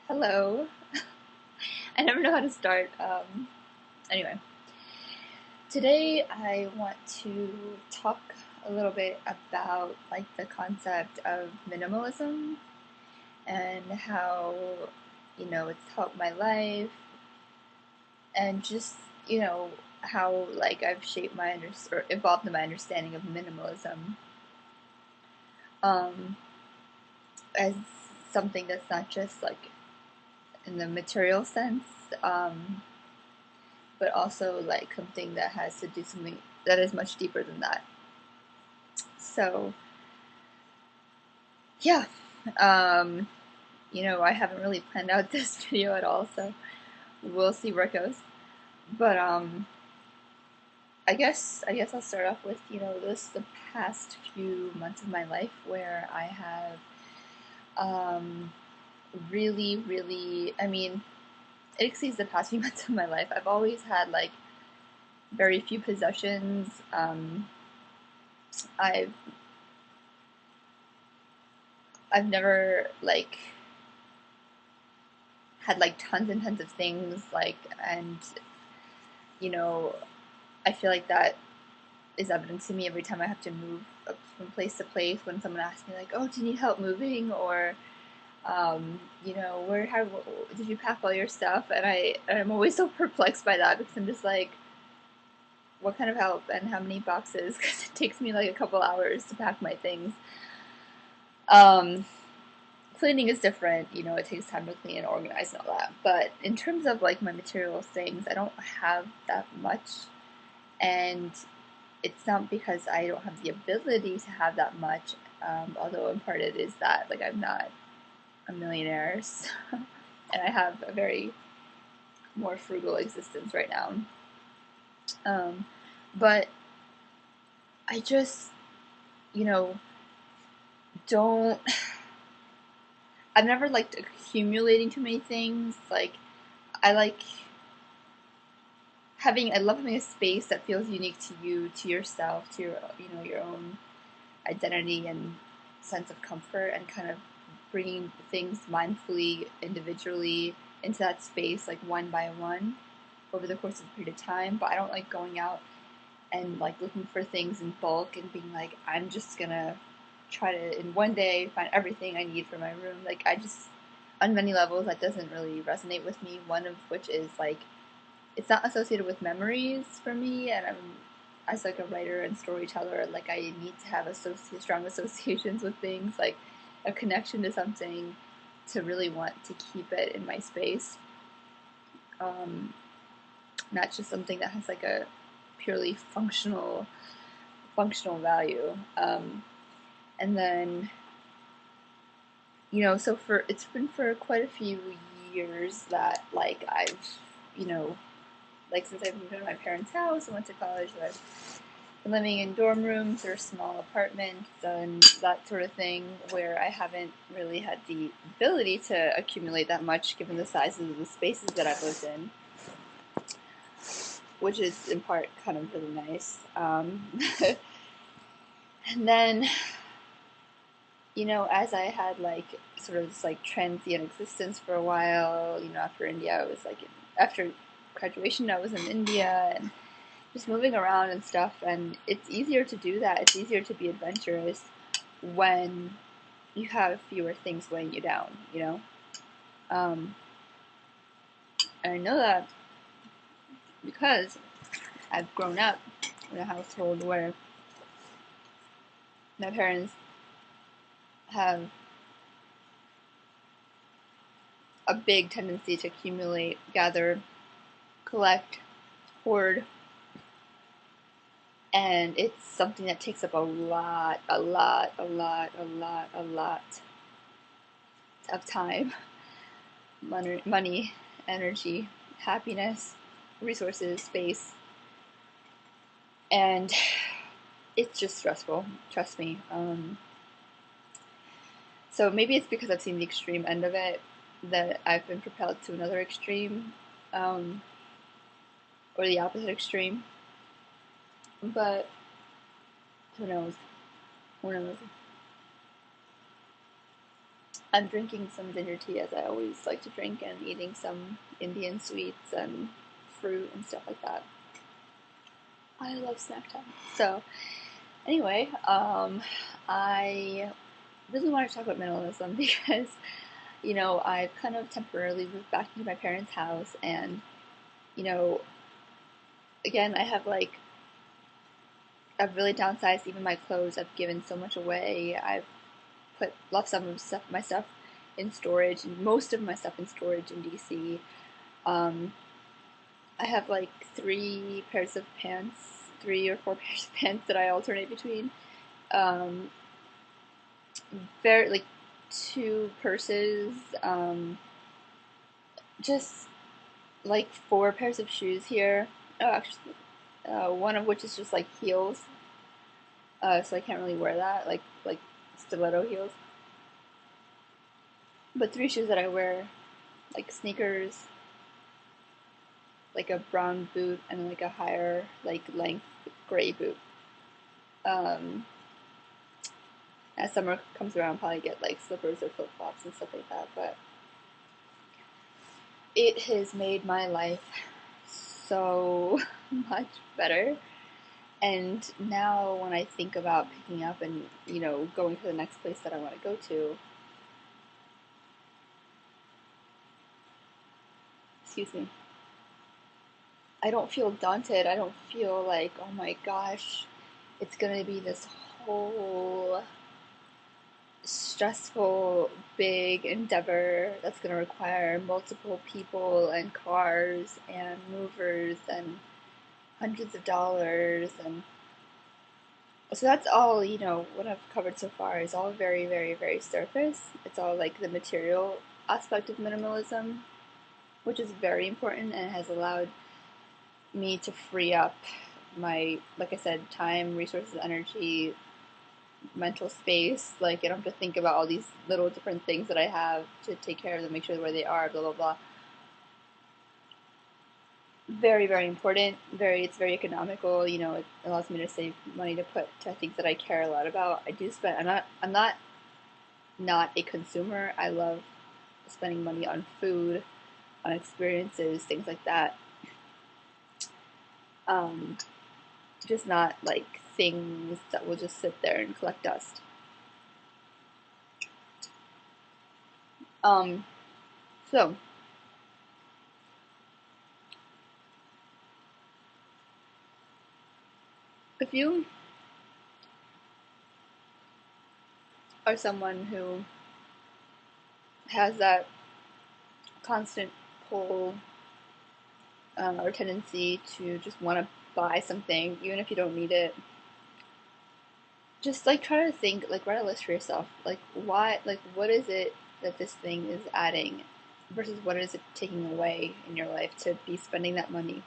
Hello. I never know how to start. Anyway, today I want to talk a little bit about like the concept of minimalism and how it's helped my life and just how like I've shaped or evolved in my understanding of minimalism um, as something that's not just like in the material sense. Um, but also like something that has to do something that is much deeper than that. So yeah, um, I haven't really planned out this video at all, so we'll see where it goes. But I guess I'll start off with the past few months of my life where I have really, I mean, it exceeds the past few months of my life. I've always had like very few possessions. I've I've never like had like tons and tons of things and you know I feel like that is evident to me every time I have to move from place to place when someone asks me like, oh, do you need help moving, or where how did you pack all your stuff, and I'm always so perplexed by that because I'm just like, what kind of help and how many boxes, because it takes me like a couple hours to pack my things. um Cleaning is different, it takes time to clean and organize and all that. But in terms of like my material things, I don't have that much. And it's not because I don't have the ability to have that much, although in part it is that, like, I'm not a millionaire, so, and I have a very more frugal existence right now. Um, but I just, you know, don't. I've never liked accumulating too many things. Like, I like I love having a space that feels unique to you, to yourself, to your own identity and sense of comfort, and kind of bringing things mindfully, individually into that space, like one by one, over the course of a period of time. But I don't like going out and like looking for things in bulk and being like, I'm just gonna try to in one day find everything I need for my room. Like, I just, on many levels, that doesn't really resonate with me. One of which is like, it's not associated with memories for me, and I'm, as like a writer and storyteller, like, I need to have strong associations with things, like a connection to something, to really want to keep it in my space. um, Not just something that has like a purely functional value. And then, so it's been for quite a few years that like I've, you know like, since I've moved out of my parents' house and went to college, that I've been living in dorm rooms or small apartments and that sort of thing, where I haven't really had the ability to accumulate that much given the sizes of the spaces that I've lived in, which is in part kind of really nice. And then, as I had like sort of this like transient existence for a while, after India, I was like, after graduation, I was in India and just moving around and stuff, and it's easier to do that. It's easier to be adventurous when you have fewer things weighing you down, Um, and I know that because I've grown up in a household where my parents have a big tendency to accumulate, gather, collect, hoard, and it's something that takes up a lot of time, money, energy, happiness, resources, space, and it's just stressful. Trust me. So maybe it's because I've seen the extreme end of it that I've been propelled to another extreme, um, or the opposite extreme. But who knows? Who knows? I'm drinking some ginger tea as I always like to drink, and eating some Indian sweets and fruit and stuff like that. I love snack time. So anyway, I really want to talk about minimalism because I kind of temporarily moved back into my parents' house, and you know, again, I've really downsized even my clothes. I've given so much away. I've left some of my stuff in storage, and most of my stuff in storage in DC. Um, I have like 3 or 4 pairs of pants that I alternate between. Um, very like 2 purses. Just like 4 pairs of shoes here. Oh, actually, one of which is just like heels. So I can't really wear that, like stiletto heels. But 3 shoes that I wear, like sneakers, like a brown boot, and like a higher like length gray boot. Um, as summer comes around, I'll probably get like slippers or flip flops and stuff like that. But it has made my life so much better. And now when I think about picking up and going to the next place that I want to go to, excuse me, I don't feel daunted. I don't feel like, oh my gosh, it's gonna be this whole stressful, big endeavor that's gonna require multiple people and cars and movers and hundreds of dollars. And so that's all, what I've covered so far is all very, very, very surface. It's all like the material aspect of minimalism, which is very important and has allowed me to free up my, like I said, time, resources, energy, mental space. Like, I don't have to think about all these little different things that I have to take care of them, make sure where they are, blah, blah, blah. Very, very important. It's very economical. It allows me to save money to put to things that I care a lot about. I do spend. I'm not a consumer. I love spending money on food, on experiences, things like that. Um, just not like things that will just sit there and collect dust. Um, so if you are someone who has that constant pull or tendency to just want to buy something, even if you don't need it, just like try to think, like write a list for yourself. Like why, like what is it that this thing is adding versus what is it taking away in your life to be spending that money,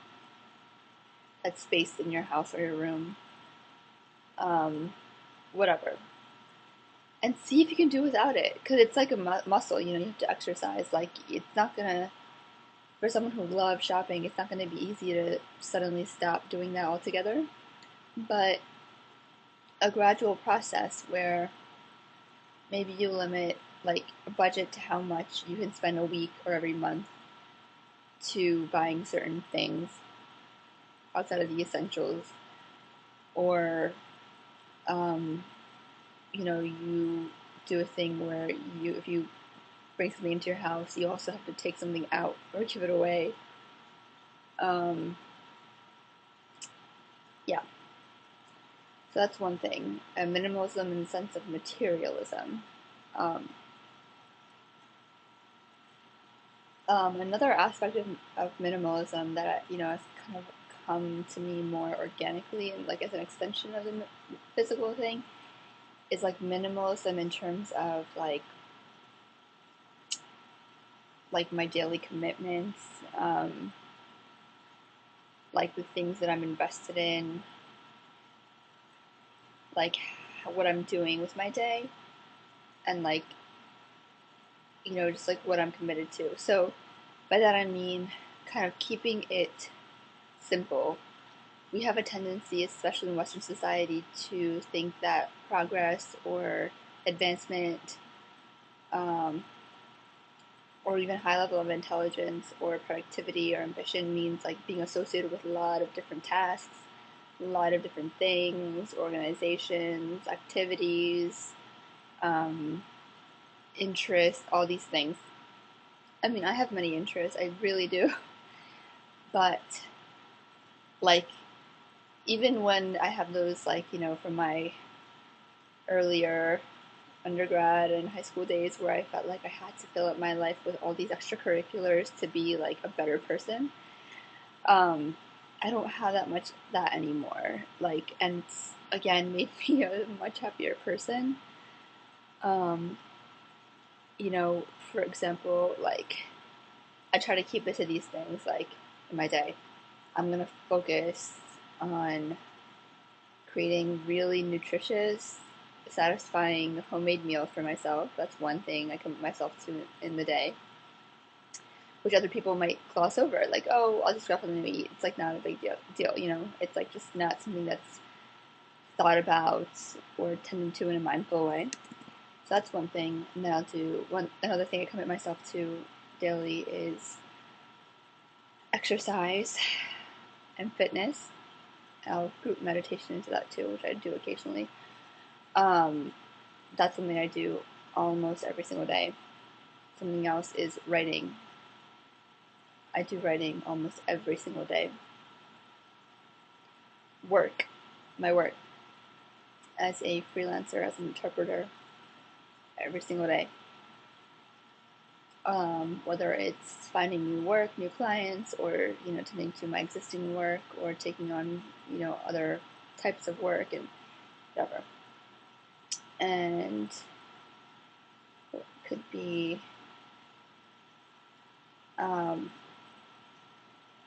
that space in your house or your room, um, whatever. And see if you can do without it, because it's like a muscle. You have to exercise. Like it's not gonna, for someone who loves shopping, it's not gonna be easy to suddenly stop doing that altogether. But a gradual process where maybe you limit like a budget to how much you can spend a week or every month to buying certain things outside of the essentials, or um, you do a thing where if you bring something into your house, you also have to take something out or give it away. Um, yeah, so that's one thing. And minimalism in the sense of materialism. Um, Another aspect of minimalism that has kind of come to me more organically and like as an extension of the physical thing is like minimalism in terms of like my daily commitments, like the things that I'm invested in, like what I'm doing with my day, and like just like what I'm committed to. So by that I mean kind of keeping it simple. We have a tendency, especially in Western society, to think that progress or advancement or even high level of intelligence or productivity or ambition means like being associated with a lot of different tasks, a lot of different things, organizations, activities, interests, all these things. I mean, I have many interests, I really do, but like even when I have those, like, from my earlier undergrad and high school days where I felt like I had to fill up my life with all these extracurriculars to be like a better person. I don't have that much that anymore. Like, and it's again made me a much happier person. For example, like I try to keep it to these things like in my day. I'm gonna focus on creating really nutritious, satisfying homemade meal for myself. That's one thing I commit myself to in the day, which other people might gloss over. Like, oh, I'll just grab something to eat. It's like not a big deal. It's like just not something that's thought about or tended to in a mindful way. So that's one thing. And then another thing I commit myself to daily is exercise and fitness. I'll group meditation into that too, which I do occasionally. That's something I do almost every single day. Something else is writing. I do writing almost every single day. My work as a freelancer, as an interpreter, every single day. Whether it's finding new work, new clients, or tending to my existing work, or taking on other types of work and whatever. And it could be, and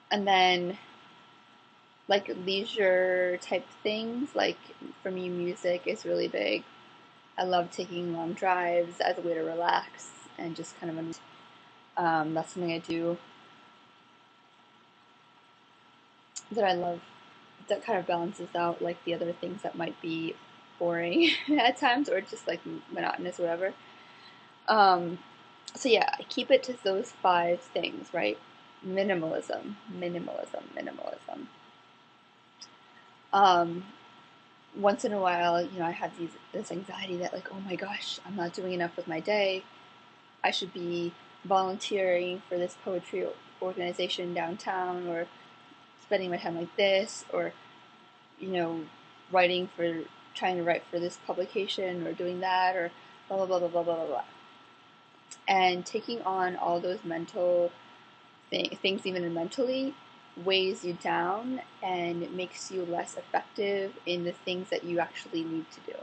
then like leisure type things. Like for me, music is really big. I love taking long drives as a way to relax and just kind of that's something I do that I love, that kind of balances out like the other things that might be boring at times or just like monotonous or whatever. So yeah, I keep it to those 5 things, right? Minimalism. Once in a while, I have this anxiety that like, oh my gosh, I'm not doing enough with my day. I should be volunteering for this poetry organization downtown, or spending my time like this, or trying to write for this publication, or doing that, or blah blah blah blah blah blah blah. And taking on all those mental things, even mentally, weighs you down and it makes you less effective in the things that you actually need to do.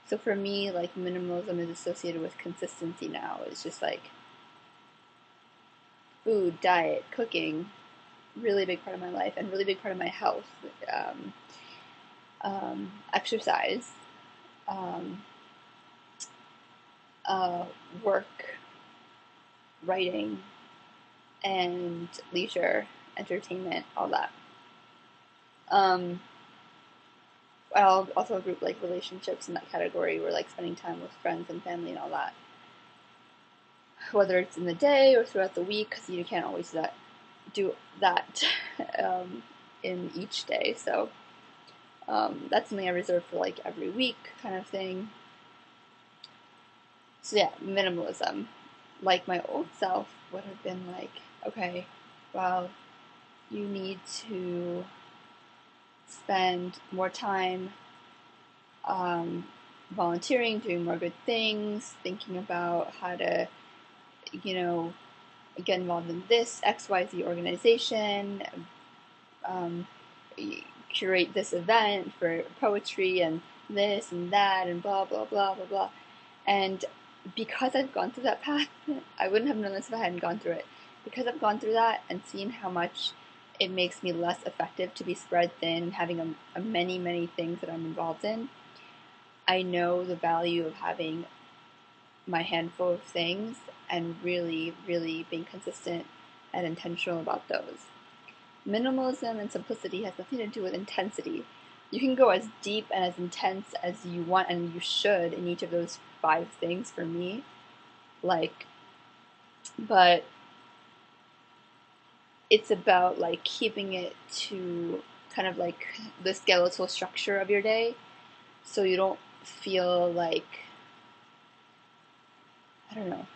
So for me, like minimalism is associated with consistency now. It's just like food, diet, cooking, really big part of my life and really big part of my health. Exercise, work, writing, and leisure, entertainment, all that. I'll also group like relationships in that category, where like spending time with friends and family and all that. Whether it's in the day or throughout the week, because you can't always do that in each day. So that's something I reserve for like every week kind of thing. So yeah, minimalism. Like my old self would have been like, okay, well, you need to spend more time volunteering, doing more good things, thinking about how to, get involved in this XYZ organization, curate this event for poetry and this and that and blah, blah, blah, blah, blah. And because I've gone through that path, I wouldn't have known this if I hadn't gone through it. Because I've gone through that and seen how much it makes me less effective to be spread thin and having a many, many things that I'm involved in, I know the value of having my handful of things and really, really being consistent and intentional about those. Minimalism and simplicity has nothing to do with intensity. You can go as deep and as intense as you want, and you should, in each of those 5 things for me. like, but it's about like keeping it to kind of like the skeletal structure of your day, so you don't feel like, I don't know,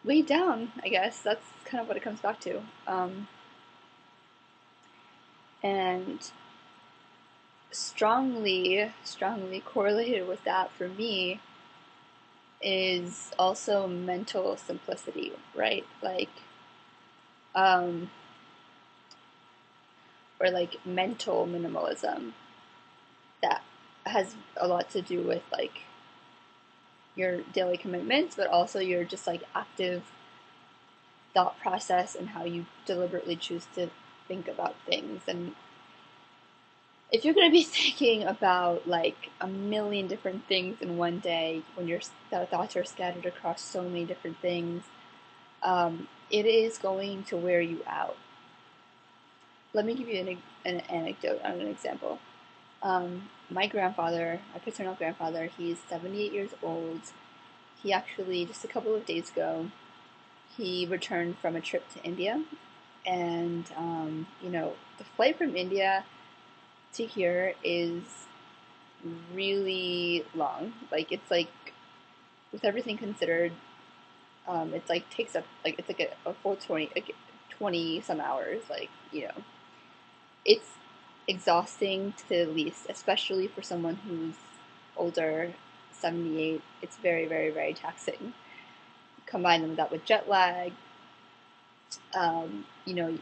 weighed down. I guess that's kind of what it comes back to. And strongly correlated with that for me is also mental simplicity, right? Like, um, or like mental minimalism, that has a lot to do with like your daily commitments, but also your just like active thought process and how you deliberately choose to think about things. And if you're going to be thinking about like a million different things in one day, when your thoughts are scattered across so many different things, it is going to wear you out. Let me give you an anecdote, an example. My grandfather, my paternal grandfather, he's 78 years old. He actually, just a couple of days ago, he returned from a trip to India. And, the flight from India to here is really long. Like, it's like, with everything considered, it's like takes up, like, it's like a full 20 some hours. Like, it's exhausting to the least, especially for someone who's older, 78. It's very, very, very taxing. Combine that with jet lag, um, you know,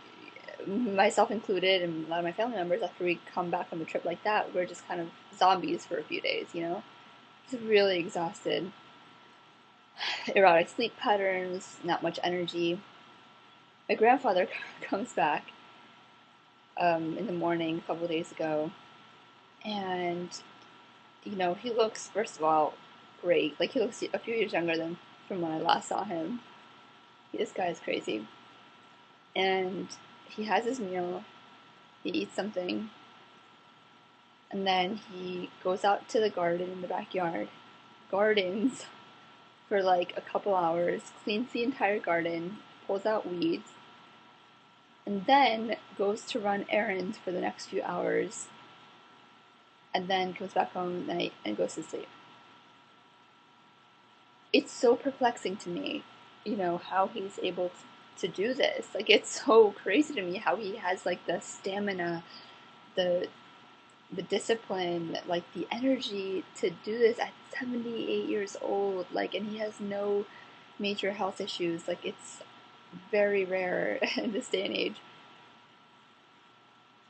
myself included, and a lot of my family members, after we come back from a trip like that, we're just kind of zombies for a few days, Just really exhausted. Erratic sleep patterns, not much energy. My grandfather comes back in the morning a couple of days ago, and he looks, first of all, great. Like, he looks a few years younger than from when I last saw him. This guy is crazy. And he has his meal, he eats something, and then he goes out to the garden in the backyard, gardens for like a couple hours, cleans the entire garden, pulls out weeds, and then goes to run errands for the next few hours, and then comes back home at night and goes to sleep. It's so perplexing to me, how he's able to do this. Like, it's so crazy to me how he has like the stamina, the discipline, like the energy to do this at 78 years old, like, and he has no major health issues. Like, it's very rare in this day and age.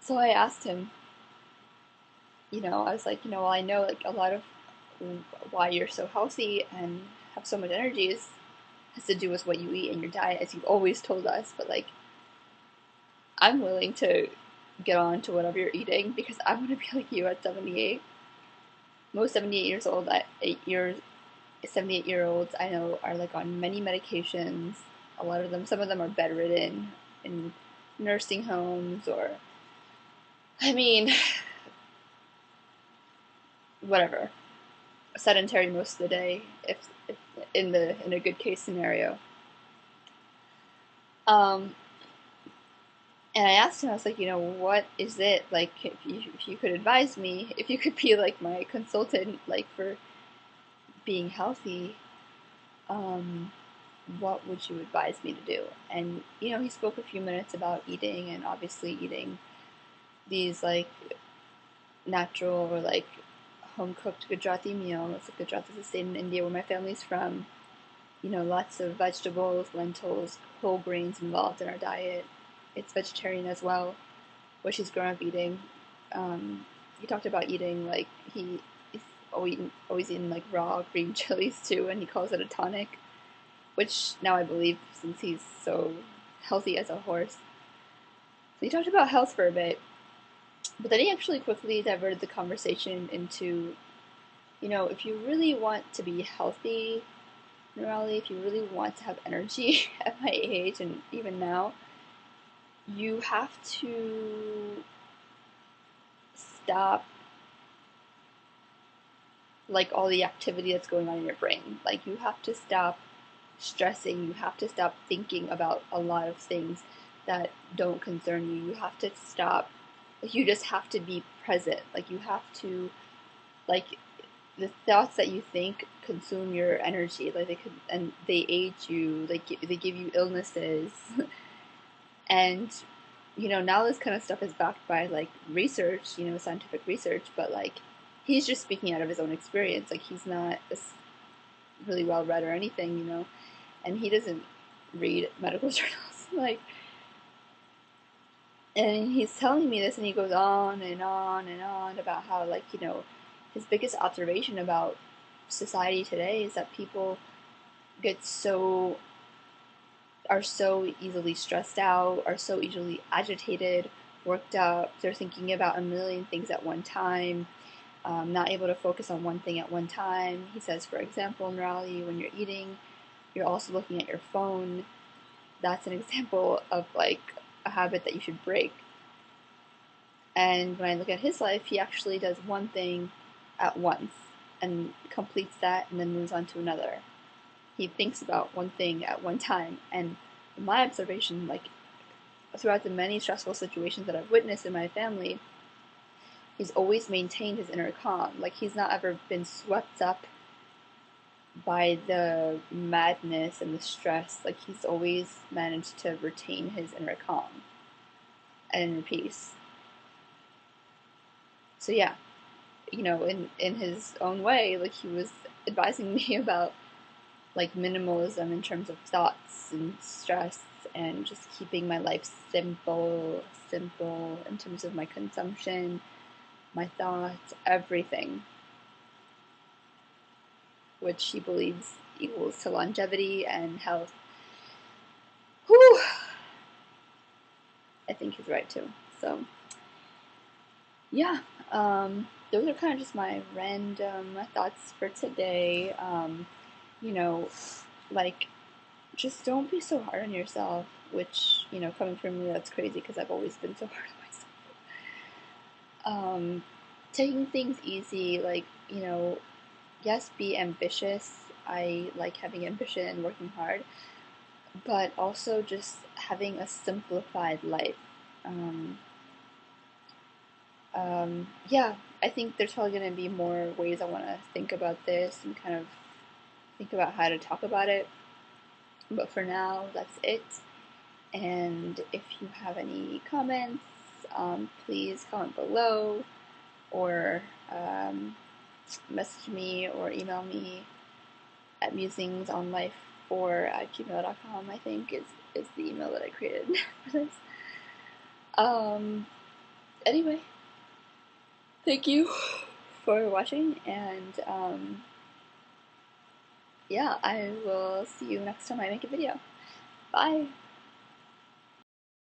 So I asked him, I was like, well, I know like a lot of why you're so healthy and have so much energy has to do with what you eat and your diet, as you've always told us, but like, I'm willing to get on to whatever you're eating because I want to be like you at 78. Most 78 years old, 78-year-olds I know are like on many medications. A lot of them, some of them are bedridden in nursing homes, or, I mean, whatever, sedentary most of the day, if in a good case scenario. Um, and I asked him, I was like, what is it like? If you could advise me, if you could be like my consultant, like for being healthy, um, what would you advise me to do? And he spoke a few minutes about eating, and obviously eating these like natural or like home cooked Gujarati meals. Like, Gujarat is a state in India where my family's from. Lots of vegetables, lentils, whole grains involved in our diet. It's vegetarian as well, which he's grown up eating. He talked about eating like he's always eating like raw green chilies too, and he calls it a tonic, which now I believe since he's so healthy as a horse. So he talked about health for a bit, but then he actually quickly diverted the conversation into, if you really want to be healthy, Nirali, if you really want to have energy at my age and even now, you have to stop like all the activity that's going on in your brain. Like you have to stop stressing, you have to stop thinking about a lot of things that don't concern you. You have to stop, like you just have to be present. Like you have to, like the thoughts that you think consume your energy. Like they could, and they age you. Like they give you illnesses. And now this kind of stuff is backed by like research, scientific research, but like he's just speaking out of his own experience. Like he's not really well read or anything, and he doesn't read medical journals. Like, and he's telling me this, and he goes on and on and on about how, like, his biggest observation about society today is that people get are so easily stressed out, are so easily agitated, worked up. They're thinking about a million things at one time, not able to focus on one thing at one time. He says, for example, morality, when you're eating, you're also looking at your phone. That's an example of like a habit that you should break. And when I look at his life, he actually does one thing at once and completes that and then moves on to another. He thinks about one thing at one time. And in my observation, like throughout the many stressful situations that I've witnessed in my family, he's always maintained his inner calm. Like he's not ever been swept up by the madness and the stress. Like he's always managed to retain his inner calm and inner peace. So yeah, in his own way, like he was advising me about like minimalism in terms of thoughts and stress and just keeping my life simple in terms of my consumption, my thoughts, everything, which he believes equals to longevity and health. Whew. I think he's right too. So yeah, those are kind of just my random thoughts for today. You know, like just don't be so hard on yourself, which, coming from me, that's crazy because I've always been so hard on myself. Taking things easy, like, yes, be ambitious. I like having ambition and working hard, but also just having a simplified life. Um, yeah, I think there's probably going to be more ways I want to think about this and kind of think about how to talk about it. But for now, that's it. And if you have any comments, please comment below or message me or email me at musingsonlife4@gmail.com, I think is the email that I created for this. Anyway, thank you for watching, and yeah, I will see you next time I make a video. Bye!